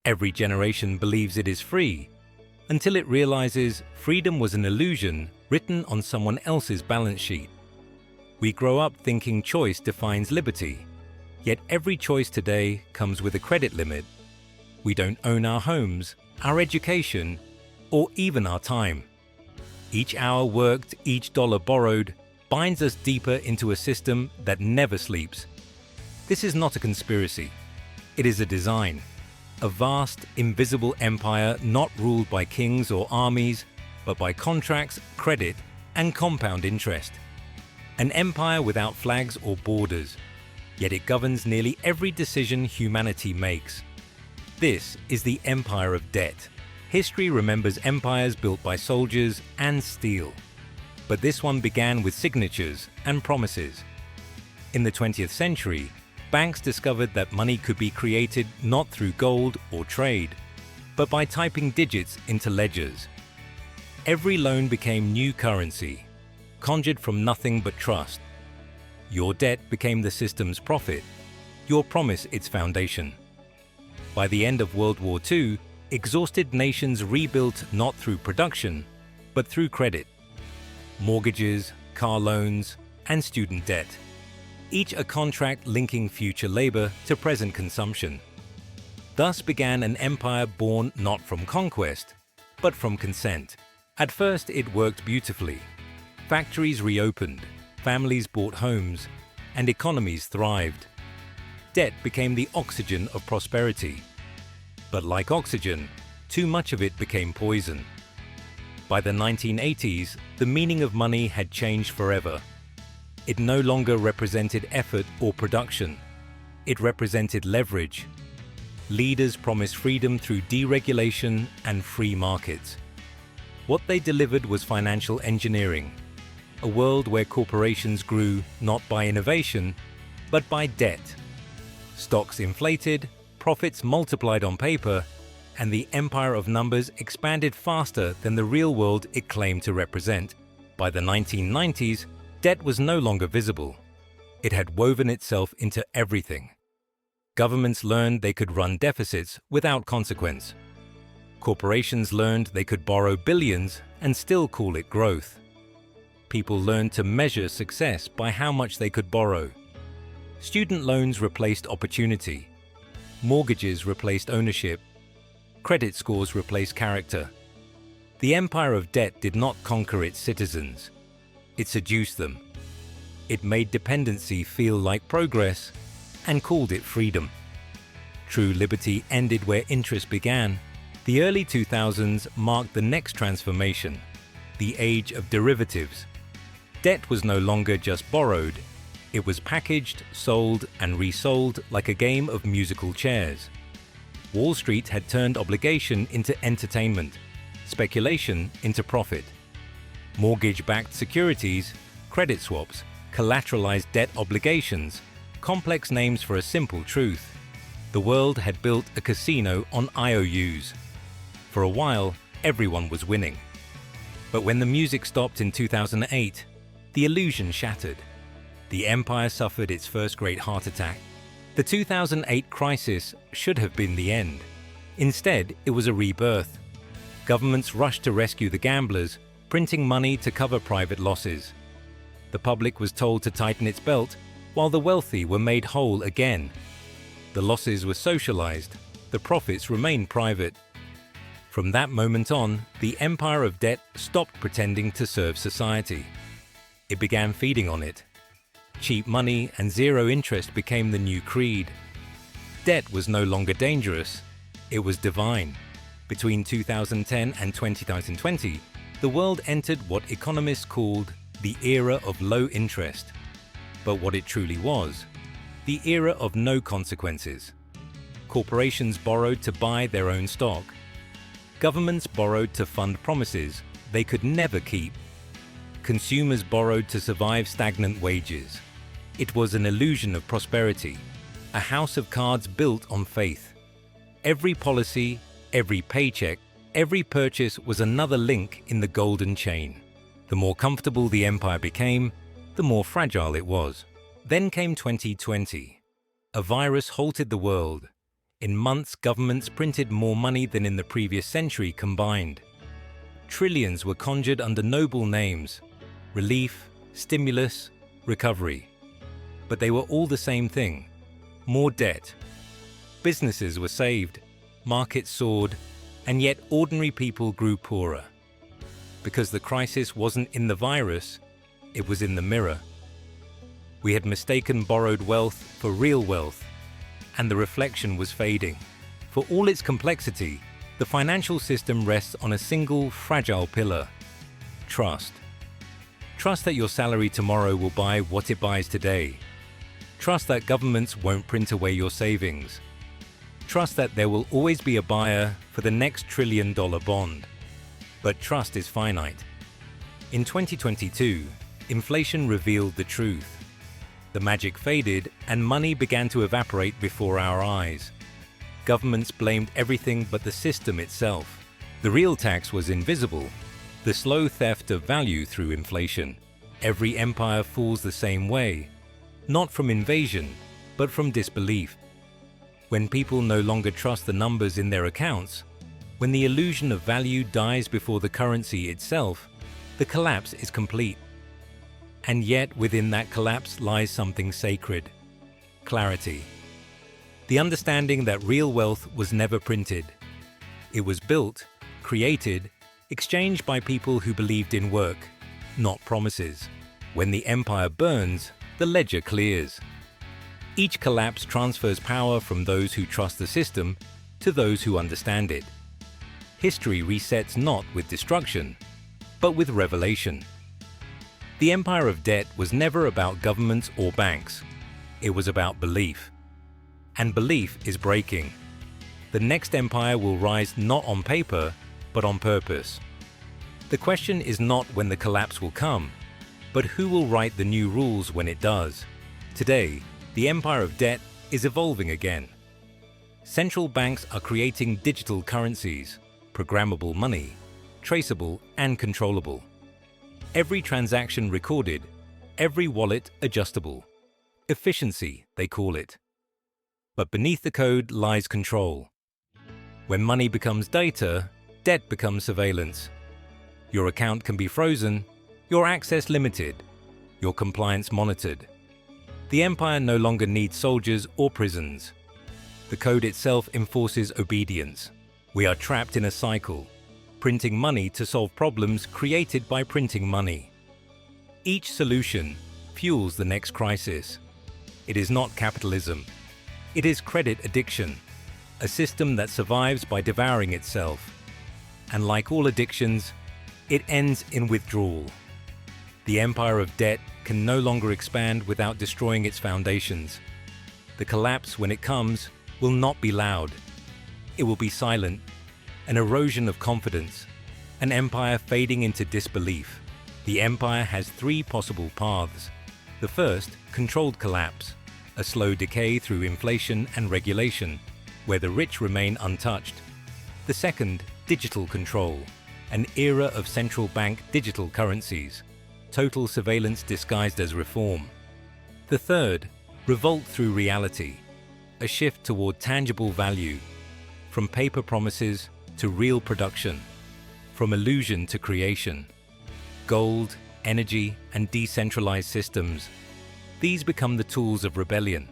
Every generation believes it is free, until it realizes freedom was an illusion written on someone else's balance sheet. We grow up thinking choice defines liberty, yet every choice today comes with a credit limit. We don't own our homes, our education, or even our time. Each hour worked, each dollar borrowed, binds us deeper into a system that never sleeps. This is not a conspiracy. It is a design. A vast, invisible empire not ruled by kings or armies, but by contracts, credit, and compound interest. An empire without flags or borders, yet it governs nearly every decision humanity makes. This is the empire of debt. History remembers empires built by soldiers and steel. But this one began with signatures and promises. In the 20th century, banks discovered that money could be created not through gold or trade, but by typing digits into ledgers. Every loan became new currency, conjured from nothing but trust. Your debt became the system's profit, your promise its foundation. By the end of World War II, exhausted nations rebuilt not through production, but through credit. Mortgages, car loans, and student debt. Each a contract linking future labor to present consumption. Thus began an empire born not from conquest, but from consent. At first it worked beautifully. Factories reopened, families bought homes, and economies thrived. Debt became the oxygen of prosperity. But like oxygen, too much of it became poison. By the 1980s, the meaning of money had changed forever. It no longer represented effort or production. It represented leverage. Leaders promised freedom through deregulation and free markets. What they delivered was financial engineering, a world where corporations grew not by innovation, but by debt. Stocks inflated, profits multiplied on paper, and the empire of numbers expanded faster than the real world it claimed to represent. By the 1990s, debt was no longer visible. It had woven itself into everything. Governments learned they could run deficits without consequence. Corporations learned they could borrow billions and still call it growth. People learned to measure success by how much they could borrow. Student loans replaced opportunity. Mortgages replaced ownership. Credit scores replaced character. The empire of debt did not conquer its citizens. It seduced them. It made dependency feel like progress and called it freedom. True liberty ended where interest began. The early 2000s marked the next transformation, the age of derivatives. Debt was no longer just borrowed. It was packaged, sold, and resold like a game of musical chairs. Wall Street had turned obligation into entertainment, speculation into profit. Mortgage-backed securities, credit swaps, collateralized debt obligations, complex names for a simple truth. The world had built a casino on IOUs. For a while, everyone was winning. But when the music stopped in 2008, the illusion shattered. The empire suffered its first great heart attack. The 2008 crisis should have been the end. Instead, it was a rebirth. Governments rushed to rescue the gamblers, printing money to cover private losses. The public was told to tighten its belt, while the wealthy were made whole again. The losses were socialized, the profits remained private. From that moment on, the empire of debt stopped pretending to serve society. It began feeding on it. Cheap money and zero interest became the new creed. Debt was no longer dangerous, it was divine. Between 2010 and 2020, the world entered what economists called the era of low interest. But what it truly was, the era of no consequences. Corporations borrowed to buy their own stock. Governments borrowed to fund promises they could never keep. Consumers borrowed to survive stagnant wages. It was an illusion of prosperity, a house of cards built on faith. Every policy, every paycheck, every purchase was another link in the golden chain. The more comfortable the empire became, the more fragile it was. Then came 2020. A virus halted the world. In months, governments printed more money than in the previous century combined. Trillions were conjured under noble names: relief, stimulus, recovery. But they were all the same thing: more debt. Businesses were saved, markets soared, and yet ordinary people grew poorer. Because the crisis wasn't in the virus, it was in the mirror. We had mistaken borrowed wealth for real wealth, and the reflection was fading. For all its complexity, the financial system rests on a single, fragile pillar: trust. Trust that your salary tomorrow will buy what it buys today. Trust that governments won't print away your savings. Trust that there will always be a buyer for the next trillion-dollar bond. But trust is finite. In 2022, inflation revealed the truth. The magic faded and money began to evaporate before our eyes. Governments blamed everything but the system itself. The real tax was invisible, the slow theft of value through inflation. Every empire falls the same way, not from invasion, but from disbelief. When people no longer trust the numbers in their accounts, when the illusion of value dies before the currency itself, the collapse is complete. And yet within that collapse lies something sacred: clarity. The understanding that real wealth was never printed. It was built, created, exchanged by people who believed in work, not promises. When the empire burns, the ledger clears. Each collapse transfers power from those who trust the system to those who understand it. History resets not with destruction, but with revelation. The empire of debt was never about governments or banks. It was about belief. And belief is breaking. The next empire will rise not on paper, but on purpose. The question is not when the collapse will come, but who will write the new rules when it does. Today, the empire of debt is evolving again. Central banks are creating digital currencies, programmable money, traceable and controllable. Every transaction recorded, every wallet adjustable. Efficiency, they call it. But beneath the code lies control. When money becomes data, debt becomes surveillance. Your account can be frozen, your access limited, your compliance monitored. The empire no longer needs soldiers or prisons. The code itself enforces obedience. We are trapped in a cycle, printing money to solve problems created by printing money. Each solution fuels the next crisis. It is not capitalism. It is credit addiction, a system that survives by devouring itself. And like all addictions, it ends in withdrawal. The empire of debt can no longer expand without destroying its foundations. The collapse, when it comes, will not be loud. It will be silent, an erosion of confidence, an empire fading into disbelief. The empire has three possible paths. The first, controlled collapse, a slow decay through inflation and regulation, where the rich remain untouched. The second, digital control, an era of central bank digital currencies, total surveillance disguised as reform. The third, revolt through reality, a shift toward tangible value, from paper promises to real production, from illusion to creation. Gold, energy, and decentralized systems, these become the tools of rebellion.